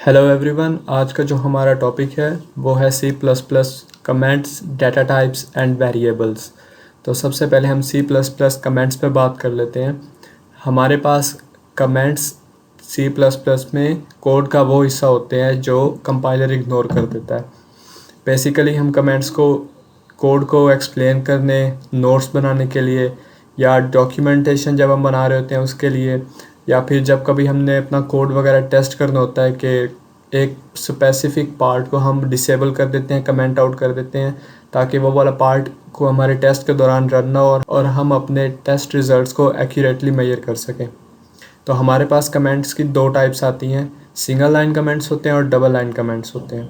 Hello everyone, आज का जो हमारा टॉपिक है वो है C plus plus comments, data types and variables. तो सबसे पहले हम सी प्लस प्लस कमेंट्स पे बात कर लेते हैं। हमारे पास कमेंट्स सी प्लस प्लस में कोड का वो हिस्सा होते हैं जो कंपाइलर इग्नोर कर देता है। बेसिकली हम कमेंट्स को कोड को एक्सप्लेन करने, नोट्स बनाने के लिए, या डॉक्यूमेंटेशन जब हम बना रहे होते हैं उसके लिए, या फिर जब कभी हमने अपना कोड वगैरह टेस्ट करना होता है कि एक स्पेसिफिक पार्ट को हम डिसेबल कर देते हैं, कमेंट आउट कर देते हैं, ताकि वो वाला पार्ट को हमारे टेस्ट के दौरान रन ना हो और हम अपने टेस्ट रिज़ल्ट्स को एक्यूरेटली मेजर कर सकें। तो हमारे पास कमेंट्स की दो टाइप्स आती हैं, सिंगल लाइन कमेंट्स होते हैं और डबल लाइन कमेंट्स होते हैं।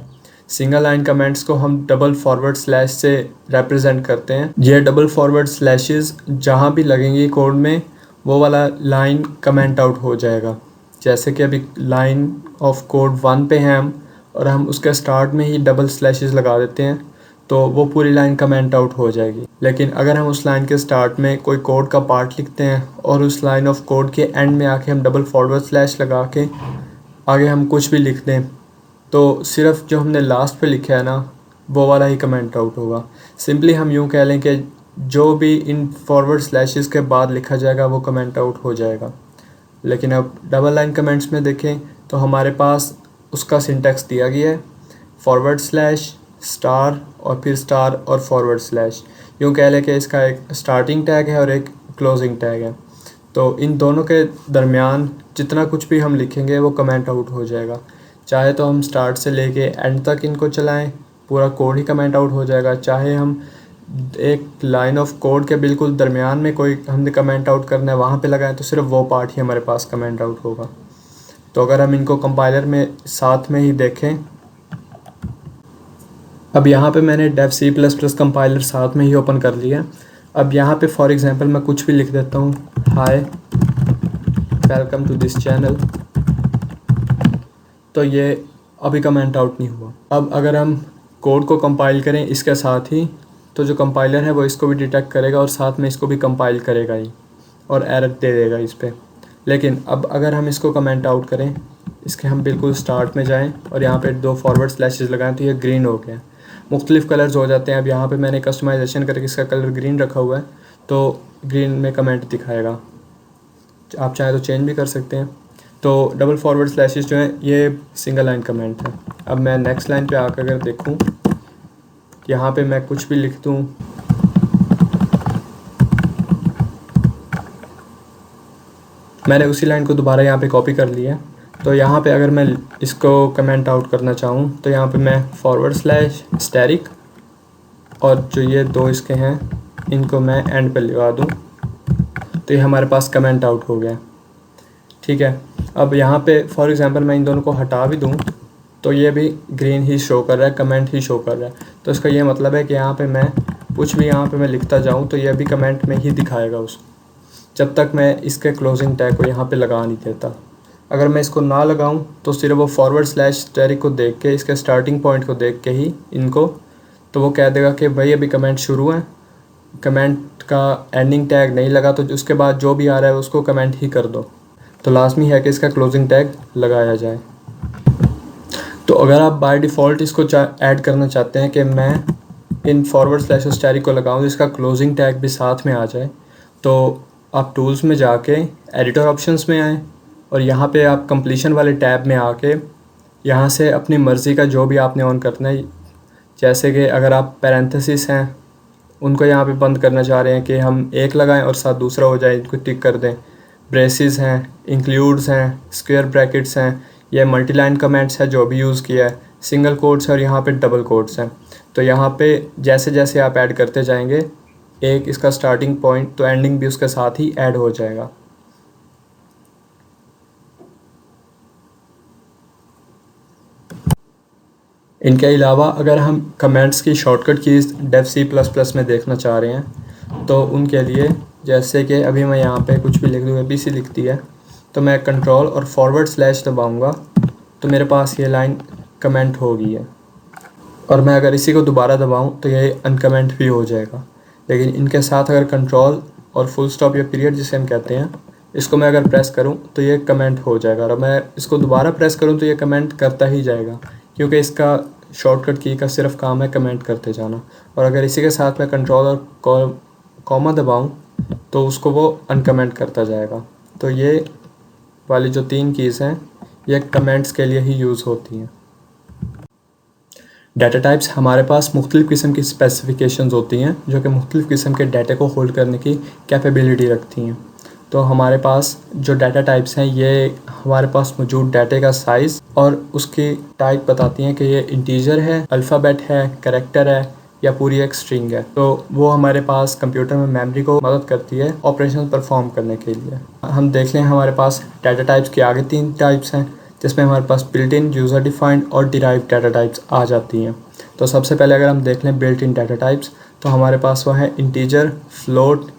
सिंगल लाइन कमेंट्स को हम डबल फॉरवर्ड स्लैश से रिप्रेजेंट करते हैं। ये डबल फॉरवर्ड स्लैशेस जहाँ भी लगेंगी कोड में वो वाला लाइन कमेंट आउट हो जाएगा। जैसे कि अभी लाइन ऑफ कोड 1 पे हैं हम, और हम उसके स्टार्ट में ही डबल स्लैशेस लगा देते हैं तो वो पूरी लाइन कमेंट आउट हो जाएगी। लेकिन अगर हम उस लाइन के स्टार्ट में कोई कोड का पार्ट लिखते हैं और उस लाइन ऑफ कोड के एंड में आके हम डबल फॉरवर्ड स्लैश लगा के आगे हम कुछ भी लिख दें तो सिर्फ जो हमने लास्ट पे लिखा है ना वो वाला ही कमेंट आउट होगा। सिंपली हम यूँ कह लें कि जो भी इन फॉरवर्ड स्लैशेस के बाद लिखा जाएगा वो कमेंट आउट हो जाएगा। लेकिन अब डबल लाइन कमेंट्स में देखें तो हमारे पास उसका सिंटैक्स दिया गया है, फॉरवर्ड स्लैश, स्टार और फिर स्टार और फॉरवर्ड स्लैश। यूँ कह लें कि इसका एक स्टार्टिंग टैग है और एक क्लोजिंग टैग है। तो इन दोनों के दरमियान जितना कुछ भी हम लिखेंगे वो कमेंट आउट हो जाएगा। चाहे तो हम स्टार्ट से लेके एंड तक इनको चलाएं, पूरा कोड ही कमेंट आउट हो जाएगा। चाहे हम एक लाइन ऑफ कोड के बिल्कुल दरमियान में कोई हमने कमेंट आउट करना है वहाँ पे लगाएं तो सिर्फ वो पार्ट ही हमारे पास कमेंट आउट होगा। तो अगर हम इनको कंपाइलर में साथ में ही देखें, अब यहाँ पे मैंने Dev C plus plus compiler साथ में ही ओपन कर लिया है। अब यहाँ पे फॉर एग्जांपल मैं कुछ भी लिख देता हूँ, hi welcome to this channel, तो ये अभी कमेंट आउट नहीं हुआ। अब अगर हम कोड को कंपाइल करें इसके साथ ही तो जो कंपाइलर है वो इसको भी डिटेक्ट करेगा और साथ में इसको भी कंपाइल करेगा ही और एरर दे देगा इस पर। लेकिन अब अगर हम इसको कमेंट आउट करें, इसके हम बिल्कुल स्टार्ट में जाएं और यहाँ पे दो फॉरवर्ड स्लैशेस लगाएं तो ये ग्रीन हो गया। मुख्तलिफ़ कलर्स हो जाते हैं। अब यहाँ पे मैंने कस्टमाइजेशन करके इसका कलर ग्रीन रखा हुआ है तो ग्रीन में कमेंट दिखाएगा। आप चाहे तो चेंज भी कर सकते हैं। तो डबल फॉरवर्ड स्लैशेस जो हैं ये सिंगल लाइन कमेंट है। अब मैं नेक्स्ट लाइन पे आकर अगर देखूँ, यहाँ पे मैं कुछ भी लिख दूँ, मैंने उसी लाइन को दोबारा यहाँ पे कॉपी कर लिया। तो यहाँ पे अगर मैं इसको कमेंट आउट करना चाहूँ तो यहाँ पे मैं फॉरवर्ड स्लैश स्टैरिक और जो ये दो इसके हैं इनको मैं एंड पे लगा दूँ तो ये हमारे पास कमेंट आउट हो गया। ठीक है। अब यहाँ पे फॉर एग्जांपल मैं इन दोनों को हटा भी दूँ तो ये भी ग्रीन ही शो कर रहा है, कमेंट ही शो कर रहा है। तो इसका ये मतलब है कि यहाँ पे मैं कुछ भी यहाँ पे मैं लिखता जाऊँ तो ये भी कमेंट में ही दिखाएगा उसको, जब तक मैं इसके क्लोजिंग टैग को यहाँ पे लगा नहीं देता। अगर मैं इसको ना लगाऊँ तो सिर्फ वो फॉरवर्ड स्लैश स्टैरिक को देख के, इसके स्टार्टिंग पॉइंट को देख के ही इनको, तो वो कह देगा कि भाई अभी कमेंट शुरू है, कमेंट का एंडिंग टैग नहीं लगा तो उसके बाद जो भी आ रहा है उसको कमेंट ही कर दो। तो लाजमी है कि इसका क्लोजिंग टैग लगाया जाए। तो अगर आप बाय डिफ़ॉल्ट इसको ऐड करना चाहते हैं कि मैं इन फॉरवर्ड स्लैश स्टैरिक को लगाऊं जिसका क्लोजिंग टैग भी साथ में आ जाए, तो आप टूल्स में जाके एडिटर ऑप्शंस में आएँ और यहाँ पे आप कंप्लीशन वाले टैब में आके यहाँ से अपनी मर्ज़ी का जो भी आपने ऑन करना है, जैसे कि अगर आप पैरेंथेसिस हैं उनको यहाँ पे बंद करना चाह रहे हैं कि हम एक लगाएं और साथ दूसरा हो जाए, इनको टिक कर दें। ब्रेसेस हैं, इंक्लूड्स हैं, स्क्वायर ब्रैकेट्स हैं, ये मल्टीलाइन कमेंट्स है जो भी यूज़ किया है, सिंगल कोट्स है और यहाँ पे डबल कोट्स हैं। तो यहाँ पे जैसे जैसे आप ऐड करते जाएंगे एक इसका स्टार्टिंग पॉइंट तो एंडिंग भी उसके साथ ही ऐड हो जाएगा। इनके अलावा अगर हम कमेंट्स की shortcut keys Dev C plus plus में देखना चाह रहे हैं तो उनके लिए, जैसे कि अभी मैं यहाँ पे कुछ भी लिख दूँ, ABC लिख दी है, तो मैं कंट्रोल और फॉरवर्ड स्लैश दबाऊँगा तो मेरे पास ये लाइन कमेंट हो गई है। और मैं अगर इसी को दोबारा दबाऊँ तो ये अनकमेंट भी हो जाएगा। लेकिन इनके साथ अगर कंट्रोल और फुल स्टॉप या पीरियड जिसे हम कहते हैं इसको मैं अगर प्रेस करूं तो ये कमेंट हो जाएगा, और मैं इसको दोबारा प्रेस करूं तो ये कमेंट करता ही जाएगा, क्योंकि इसका शॉर्टकट की का सिर्फ काम है कमेंट करते जाना। और अगर इसी के साथ मैं कंट्रोल और कॉमा दबाऊं तो उसको वो अनकमेंट करता जाएगा। तो ये वाली जो 3 कीज़ हैं ये कमेंट्स के लिए ही यूज़ होती हैं। डाटा टाइप्स हमारे पास मुख्तलिफ़ किस्म की स्पेसिफिकेशंस होती हैं जो कि मुख्तलिफ़ किस्म के डाटा को होल्ड करने की कैपेबिलिटी रखती हैं। तो हमारे पास जो डाटा टाइप्स हैं ये हमारे पास मौजूद डाटे का साइज़ और उसकी टाइप बताती हैं कि ये इंटीजर है, अल्फ़ाबेट है, कैरेक्टर है या पूरी एक स्ट्रिंग है। तो वो हमारे पास कंप्यूटर में मेमोरी को मदद करती है ऑपरेशन परफॉर्म करने के लिए। हम देख लें हमारे पास डाटा टाइप्स के आगे 3 टाइप्स हैं, जिसमें हमारे पास बिल्ट इन, यूज़र डिफाइंड और डिराइव्ड डाटा टाइप्स आ जाती हैं। तो सबसे पहले अगर हम देख लें बिल्ट इन डाटा टाइप्स, तो हमारे पास वह है इंटीजर, फ्लोट,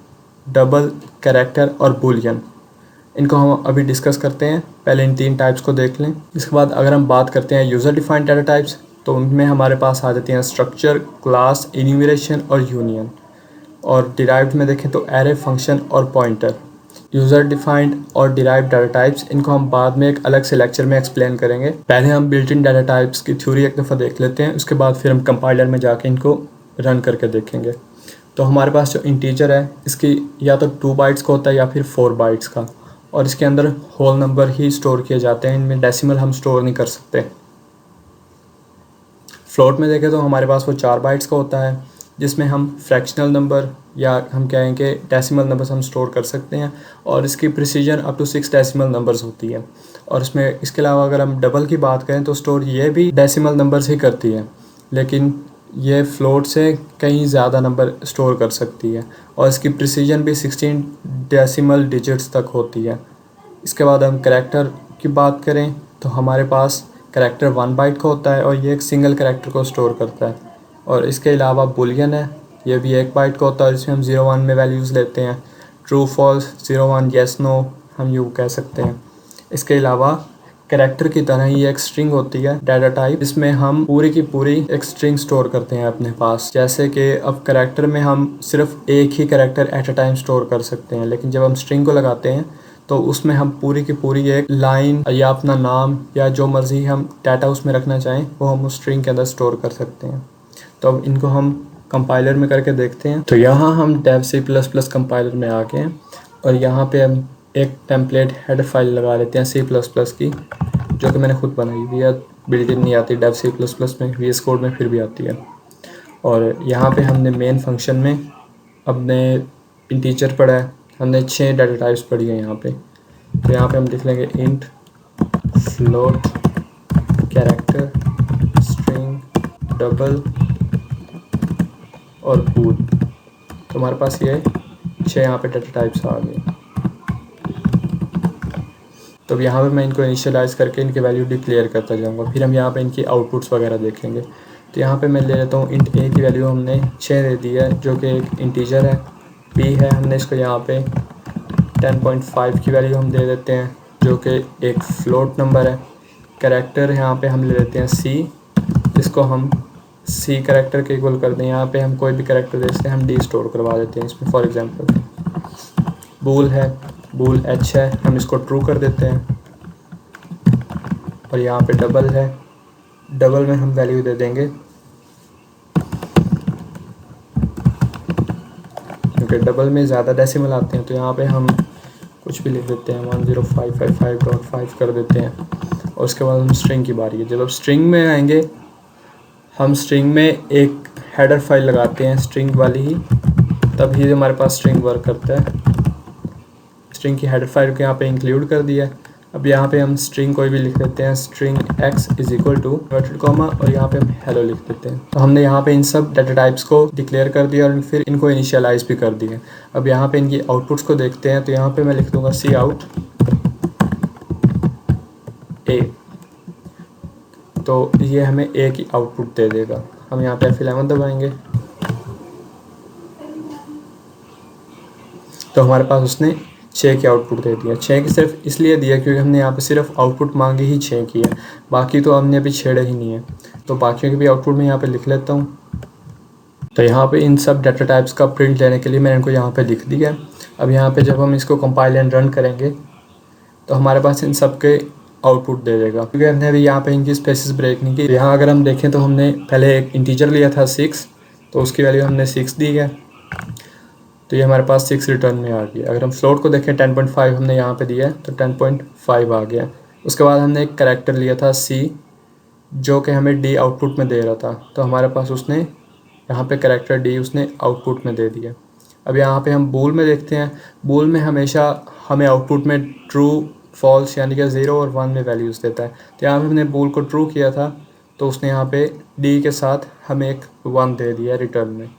डबल, कैरेक्टर और बूलियन। इनको हम अभी डिस्कस करते हैं। पहले इन 3 टाइप्स को देख लें। इसके बाद अगर हम बात करते हैं यूज़र डिफाइंड डाटा टाइप्स, तो उनमें हमारे पास आ जाती हैं स्ट्रक्चर, क्लास, इन्यूमरेशन और यूनियन। और डिराइव्ड में देखें तो एरे, फंक्शन और पॉइंटर। यूज़र डिफाइंड और डिराइव्ड डाटा टाइप्स इनको हम बाद में एक अलग से लेक्चर में एक्सप्लेन करेंगे। पहले हम बिल्ट इन डाटा टाइप्स की थ्योरी एक दफ़ा देख लेते हैं, उसके बाद फिर हम कंपाइलर में जाके इनको रन करके देखेंगे। तो हमारे पास जो इंटीजर है इसकी या तो 2 बाइट्स का होता है या फिर 4 बाइट्स का, और इसके अंदर होल नंबर ही स्टोर किए जाते हैं, इनमें डेसिमल हम स्टोर नहीं कर सकते। फ्लोट में देखें तो हमारे पास वो 4 बाइट्स का होता है, जिसमें हम फ्रैक्शनल नंबर या हम कहेंगे डेसिमल नंबर्स हम स्टोर कर सकते हैं, और इसकी precision up to 6 decimal numbers होती है। और इसमें इसके अलावा अगर हम डबल की बात करें तो स्टोर ये भी डेसिमल नंबर्स ही करती है, लेकिन ये फ्लोट से कहीं ज़्यादा नंबर स्टोर कर सकती है, और इसकी प्रिसीजन भी 16 डेसिमल डिजिट्स तक होती है। इसके बाद हम करैक्टर की बात करें तो हमारे पास करैक्टर 1 बाइट का होता है, और ये एक सिंगल करैक्टर को स्टोर करता है। और इसके अलावा बुलियन है, ये भी 1 बाइट का होता है, इसमें हम 0-1 में वैल्यूज़ लेते हैं। ट्रू, फॉल्स, 0-1, येस, नो हम यूँ कह सकते हैं। इसके अलावा कैरेक्टर की तरह ही एक स्ट्रिंग होती है डाटा टाइप, इसमें हम पूरी की पूरी एक स्ट्रिंग स्टोर करते हैं अपने पास। जैसे कि अब कैरेक्टर में हम सिर्फ एक ही character at a time store कर सकते हैं, लेकिन जब हम स्ट्रिंग को लगाते हैं तो उसमें हम पूरी की पूरी एक लाइन या अपना नाम या जो मर्ज़ी हम डाटा उसमें रखना चाहें वो हम उस स्ट्रिंग के अंदर स्टोर कर सकते हैं। तो अब इनको हम कंपाइलर में करके देखते हैं। तो यहाँ हम डेव C++ कंपाइलर में आ गए हैं, और यहाँ पे हम एक टेम्पलेट हेडर फाइल लगा लेते हैं C++ की, जो कि मैंने खुद बनाई हुई है। बिल्ट इन नहीं आती डेव C++ में, VS कोड में फिर भी आती है। और यहाँ पे हमने मेन फंक्शन में अपने इंटीजर पढ़ा है, हमने 6 डाटा टाइप्स पढ़ी है यहाँ पे। तो यहाँ पे हम लिख लेंगे int, float, character, string, double और बूल। तो हमारे पास ये 6 यहाँ पे डाटा टाइप्स आ गए। तो यहाँ पे मैं इनको इनिशियलाइज़ करके इनके वैल्यू डिक्लेयर करता जाऊँगा, फिर हम यहाँ पे इनकी आउटपुट्स वगैरह देखेंगे। तो यहाँ पे मैं ले लेता हूँ इंट ए की वैल्यू हमने 6 दे दी है, जो कि एक इंटीजर है। बी है, हमने इसको यहाँ पे 10.5 की वैल्यू हम दे देते हैं, जो कि एक फ्लोट नंबर है। कैरेक्टर यहाँ पे हम ले लेते हैं सी, इसको हम सी कैरेक्टर के इक्वल कर दें। यहाँ पे हम कोई भी कैरेक्टर दे सकते हैं, हम डी स्टोर करवा देते हैं इसमें। फॉर एग्जांपल बूल है, बूल एच है, हम इसको ट्रू कर देते हैं। और यहाँ पे डबल है, डबल में हम वैल्यू दे देंगे, क्योंकि डबल में ज़्यादा डेसिमल आते हैं। तो यहाँ पे हम कुछ भी लिख देते हैं, 10555.5 कर देते हैं। और उसके बाद हम स्ट्रिंग की बारी है। जब अब स्ट्रिंग में आएंगे, हम स्ट्रिंग में एक हेडर फाइल लगाते हैं स्ट्रिंग वाली ही, तब ही हमारे पास स्ट्रिंग वर्क करता है। स्ट्रिंग की हेडर फाइल को यहाँ पे इंक्लूड कर दिया। अब यहाँ पे हम स्ट्रिंग कोई भी लिख देते हैं, string x is equal to inverted comma, और यहाँ पे हम हेलो लिख देते हैं। तो हमने यहाँ पे इन सब डाटा टाइप्स को डिक्लेयर कर दिया और फिर इनको इनिशियलाइज भी कर दिया। अब यहाँ पे इनकी आउटपुट्स को देखते हैं। तो यहाँ पे मैं लिख दूंगा सी आउट ए, तो ये हमें ए की आउटपुट दे देगा। हम यहाँ पे F11 दबाएंगे तो हमारे पास उसने 6 की आउटपुट दे दिया। 6 की सिर्फ इसलिए दिया क्योंकि हमने यहाँ पे सिर्फ आउटपुट मांगी ही 6 की है, बाकी तो हमने अभी छेड़े ही नहीं है। तो बाकियों की भी आउटपुट मैं यहाँ पे लिख लेता हूँ। तो यहाँ पे इन सब डाटा टाइप्स का प्रिंट लेने के लिए मैंने इनको यहाँ पे लिख दिया। अब यहाँ पे जब हम इसको कंपाइल एंड रन करेंगे तो हमारे पास इन सब के आउटपुट दे देगा, क्योंकि हमने अभी यहाँ पे इनकी स्पेसिस ब्रेक नहीं की। यहाँ अगर हम देखें तो हमने पहले एक इंटीजर लिया था 6, तो उसकी वैल्यू हमने 6 दी है, तो ये हमारे पास 6 रिटर्न में आ गया। अगर हम फ्लोट को देखें 10.5 हमने यहाँ पे दिया है तो 10.5 आ गया। उसके बाद हमने एक कैरेक्टर लिया था C, जो कि हमें D आउटपुट में दे रहा था, तो हमारे पास उसने यहाँ पे कैरेक्टर D उसने आउटपुट में दे दिया। अब यहाँ पे हम बूल में देखते हैं, बूल में हमेशा हमें आउटपुट में ट्रू फॉल्स यानी कि 0 और 1 में वैल्यूज़ देता है। तो यहाँ पे हमने बूल को ट्रू किया था तो उसने यहाँ पे D के साथ हमें एक 1 दे दिया रिटर्न में।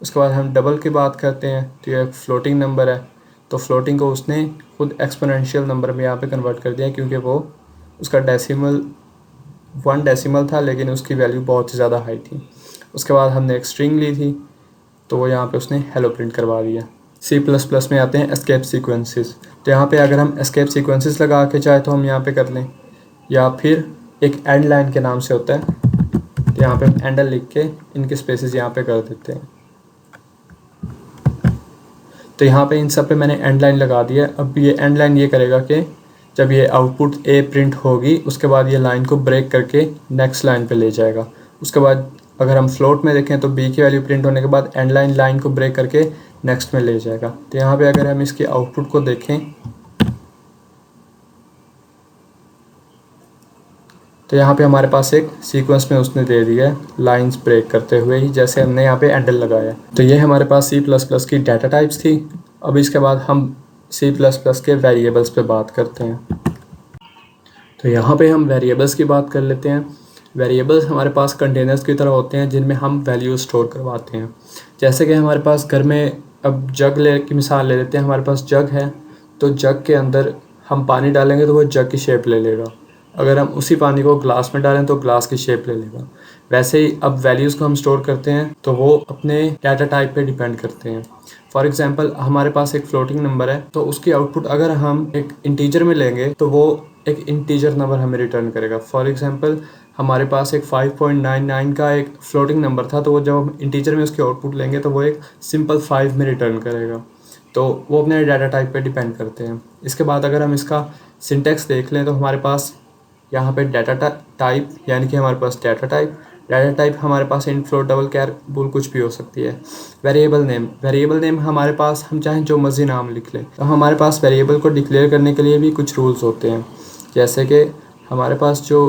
उसके बाद हम डबल की बात करते हैं तो ये एक फ्लोटिंग नंबर है, तो फ्लोटिंग को उसने खुद एक्सपोनेंशियल नंबर में यहाँ पे कन्वर्ट कर दिया, क्योंकि वो उसका डेसिमल 1 डेसिमल था लेकिन उसकी वैल्यू बहुत ही ज़्यादा हाई थी। उसके बाद हमने एक स्ट्रिंग ली थी तो वो यहाँ पे उसने हेलो प्रिंट करवा दिया। C++ में आते हैं एस्केप सीक्वेंसेस, तो यहाँ पे अगर हम एस्केप सीक्वेंसेस लगा के चाहे तो हम यहाँ पे कर लें, या फिर एक एंड लाइन के नाम से होता है, तो यहाँ पे हम एंडल लिख के इनके स्पेसेस यहाँ पे कर देते हैं। तो यहाँ पे इन सब पे मैंने एंड लाइन लगा दिया। अब ये एंड लाइन ये करेगा कि जब ये आउटपुट A प्रिंट होगी उसके बाद ये लाइन को ब्रेक करके नेक्स्ट लाइन पे ले जाएगा। उसके बाद अगर हम फ्लोट में देखें तो B की वैल्यू प्रिंट होने के बाद एंड लाइन को ब्रेक करके नेक्स्ट में ले जाएगा। तो यहाँ पे अगर हम इसके आउटपुट को देखें तो यहाँ पे हमारे पास एक सीक्वेंस में उसने दे दिया है लाइंस ब्रेक करते हुए ही, जैसे हमने यहाँ पे एंडल लगाया। तो ये हमारे पास C++ की डाटा टाइप्स थी। अब इसके बाद हम C++ के वेरिएबल्स पे बात करते हैं। तो यहाँ पे हम वेरिएबल्स की बात कर लेते हैं। वेरिएबल्स हमारे पास कंटेनर्स की तरह होते हैं जिनमें हम वैल्यू स्टोर करवाते हैं। जैसे कि हमारे पास घर में, अब जग ले की मिसाल ले लेते हैं, हमारे पास जग है तो जग के अंदर हम पानी डालेंगे तो वो जग की शेप ले लेगा। अगर हम उसी पानी को ग्लास में डालें तो ग्लास की शेप ले लेगा। वैसे ही अब वैल्यूज़ को हम स्टोर करते हैं तो वो अपने डाटा टाइप पे डिपेंड करते हैं। फॉर एग्जांपल हमारे पास एक फ्लोटिंग नंबर है तो उसकी आउटपुट अगर हम एक इंटीजर में लेंगे तो वो एक इंटीजर नंबर हमें रिटर्न करेगा। फॉर एग्जांपल हमारे पास एक 5.99 का एक फ्लोटिंग नंबर था, तो वो जब हम इंटीजर में उसकी आउटपुट लेंगे तो वो एक सिंपल 5 में रिटर्न करेगा। तो वो अपने डाटा टाइप पे डिपेंड करते हैं। इसके बाद अगर हम इसका सिंटेक्स देख लें तो हमारे पास यहाँ पे डाटा टाइप यानी कि हमारे पास डाटा टाइप हमारे पास इंट फ्लोट डबल कैर बूल कुछ भी हो सकती है। वेरिएबल नेम हमारे पास हम चाहें जो मर्जी नाम लिख लें। तो हमारे पास वेरिएबल को डिक्लेयर करने के लिए भी कुछ रूल्स होते हैं, जैसे कि हमारे पास जो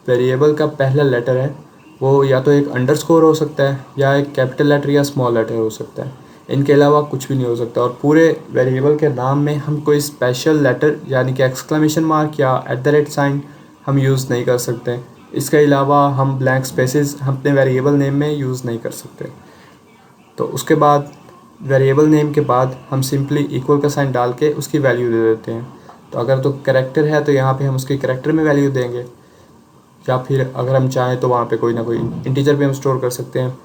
वेरिएबल का पहला लेटर है वो या तो एक अंडरस्कोर हो सकता है या एक कैपिटल लेटर या स्मॉल लेटर हो सकता है। इनके अलावा कुछ भी नहीं हो सकता। और पूरे वेरिएबल के नाम में हम कोई स्पेशल लेटर यानी कि एक्सक्लेमेशन मार्क या @ हम यूज़ नहीं कर सकते। इसके अलावा हम ब्लैंक स्पेसेस अपने वेरिएबल नेम में यूज़ नहीं कर सकते। तो उसके बाद वेरिएबल नेम के बाद हम सिंपली इक्वल का साइन डाल के उसकी वैल्यू दे देते हैं। तो अगर तो कैरेक्टर है तो यहाँ पे हम उसके कैरेक्टर में वैल्यू देंगे, या फिर अगर हम चाहें तो वहाँ पे कोई ना कोई इंटीजर भी हम स्टोर कर सकते हैं।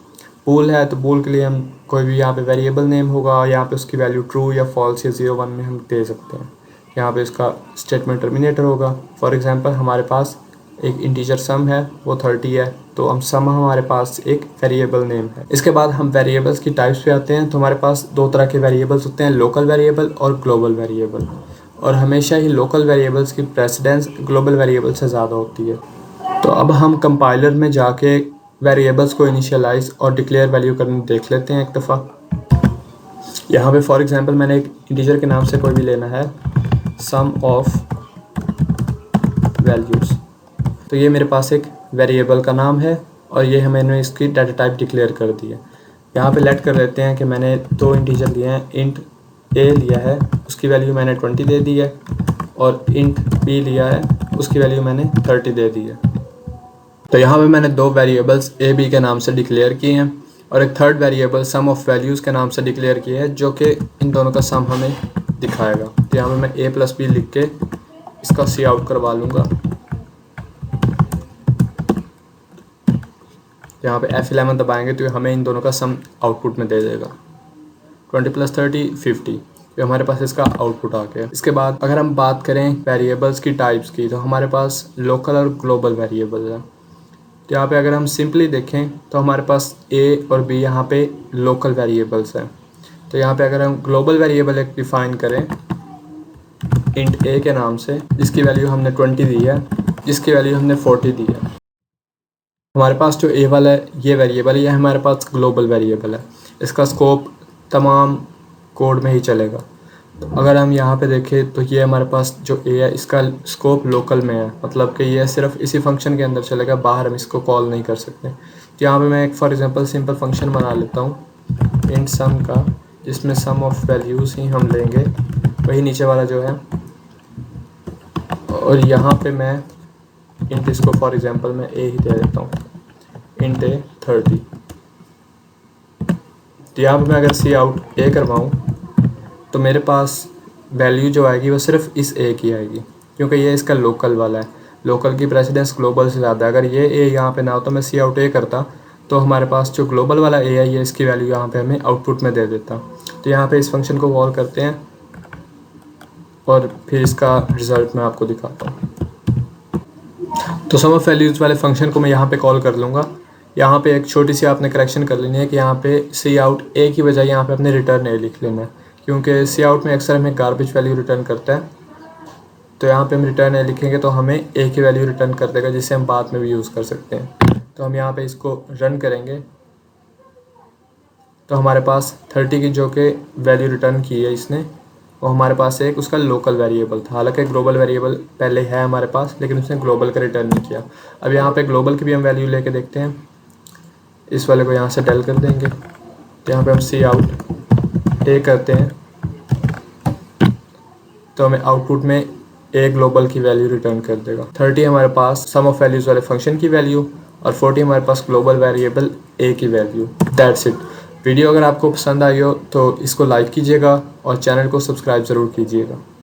बूल है तो बूल के लिए हम कोई भी यहाँ पे वेरिएबल नेम होगा, यहाँ पे उसकी वैल्यू ट्रू या फॉल्स या 0 1 में हम दे सकते हैं। यहाँ पे इसका स्टेटमेंट टर्मिनेटर होगा। फॉर एग्जांपल हमारे पास एक इंटीजर सम है वो 30 है, तो हम सम हमारे पास एक वेरिएबल नेम है। इसके बाद हम वेरिएबल्स की टाइप्स पे आते हैं। तो हमारे पास दो तरह के वेरिएबल्स होते हैं, लोकल वेरिएबल और ग्लोबल वेरिएबल। और हमेशा ही लोकल वेरिएबल्स की प्रेसिडेंस ग्लोबल वेरिएबल से ज़्यादा होती है। तो अब हम कंपाइलर में जाके वेरिएबल्स को इनिशियलाइज और डिक्लेयर वैल्यू करने देख लेते हैं एक दफ़ा। यहाँ पे फॉर एग्जांपल मैंने एक इंटीजर के नाम से कोई भी लेना है, सम ऑफ वैल्यूज़। तो ये मेरे पास एक वेरिएबल का नाम है और ये मैंने इसकी डाटा टाइप डिक्लेयर कर दी है। यहाँ पे लेट कर लेते हैं कि मैंने दो इंटीजर लिए हैं, इंट a लिया है उसकी वैल्यू मैंने 20 दे दी है, और इंट b लिया है उसकी वैल्यू मैंने 30 दे दी है। तो यहाँ पे मैंने दो वेरिएबल्स a b के नाम से डिक्लेयर किए हैं और एक third variable sum of values के नाम से डिक्लेयर किया है, जो कि इन दोनों का सम हमें दिखाएगा। तो यहाँ पे मैं a + b लिख के इसका सी आउट करवा लूँगा। यहाँ पे F11 दबाएंगे तो हमें इन दोनों का सम आउटपुट में दे देगा। 20 + 30 50, ये हमारे पास इसका आउटपुट आ गया। इसके बाद अगर हम बात करें वेरिएबल्स की टाइप्स की, तो हमारे पास लोकल और ग्लोबल वेरिएबल्स हैं। तो यहाँ पे अगर हम सिंपली देखें तो हमारे पास a और b यहाँ पे लोकल वेरिएबल्स हैं। तो यहाँ पे अगर हम ग्लोबल वेरिएबल एक डिफ़ाइन करें इंट ए के नाम से, जिसकी वैल्यू हमने 20 दी है, जिसकी वैल्यू हमने 40 दी है। हमारे पास जो ए वाला है ये वेरिएबल, ये हमारे पास ग्लोबल वेरिएबल है, इसका स्कोप तमाम कोड में ही चलेगा। तो अगर हम यहाँ पे देखें तो ये हमारे पास जो ए है इसका स्कोप लोकल में है, मतलब कि ये सिर्फ इसी फंक्शन के अंदर चलेगा, बाहर हम इसको कॉल नहीं कर सकते। तो यहाँ पे मैं एक फॉर एग्जांपल सिंपल फंक्शन बना लेता हूँ इंट सम का, जिसमें सम ऑफ वैल्यूज़ ही हम लेंगे, वही नीचे वाला जो है। और यहाँ पे मैं इंट इसको फॉर एग्जांपल मैं ए ही दे देता हूँ, इंट ए 30। तो यहाँ पे मैं अगर सी आउट ए करवाऊँ तो मेरे पास वैल्यू जो आएगी वो सिर्फ इस ए की आएगी, क्योंकि ये इसका लोकल वाला है। लोकल की प्रेसिडेंस ग्लोबल से ज़्यादा है। अगर ये ए यहाँ पे ना हो तो मैं सी आउट ए करता तो हमारे पास जो ग्लोबल वाला ए है ये इसकी वैल्यू यहाँ पे हमें आउटपुट में दे देता। तो यहाँ पे इस फंक्शन को कॉल करते हैं और फिर इसका रिज़ल्ट मैं आपको दिखाता हूँ। तो सम ऑफ वैल्यूज़ वाले फंक्शन को मैं यहाँ पे कॉल कर लूँगा। यहाँ पे एक छोटी सी आपने करेक्शन कर लेनी है कि यहाँ पे सी आउट ए की बजाय यहाँ पे अपने रिटर्न ए लिख लेना है, क्योंकि सी आउट में अक्सर हमें गार्बेज वैल्यू रिटर्न करता है। तो यहाँ पे हम रिटर्न ए लिखेंगे तो हमें ए की वैल्यू रिटर्न कर देगा, जिसे हम बाद में भी यूज़ कर सकते हैं। तो हम यहाँ पे इसको रन करेंगे तो हमारे पास 30 की जो कि वैल्यू रिटर्न की है इसने, वो हमारे पास एक उसका लोकल वेरिएबल था। हालांकि ग्लोबल वेरिएबल पहले है हमारे पास, लेकिन उसने ग्लोबल का रिटर्न नहीं किया। अब यहाँ पे ग्लोबल की भी हम वैल्यू लेके देखते हैं। इस वाले को यहाँ से डेल कर देंगे, तो यहाँ पे हम सी आउट ए करते हैं तो हमें आउटपुट में ए ग्लोबल की वैल्यू रिटर्न कर देगा। 30 हमारे पास सम ऑफ वैल्यूज़ वाले फंक्शन की वैल्यू और 40 हमारे पास ग्लोबल वेरिएबल ए की वैल्यू। That's it. वीडियो अगर आपको पसंद आई हो तो इसको लाइक कीजिएगा और चैनल को सब्सक्राइब ज़रूर कीजिएगा।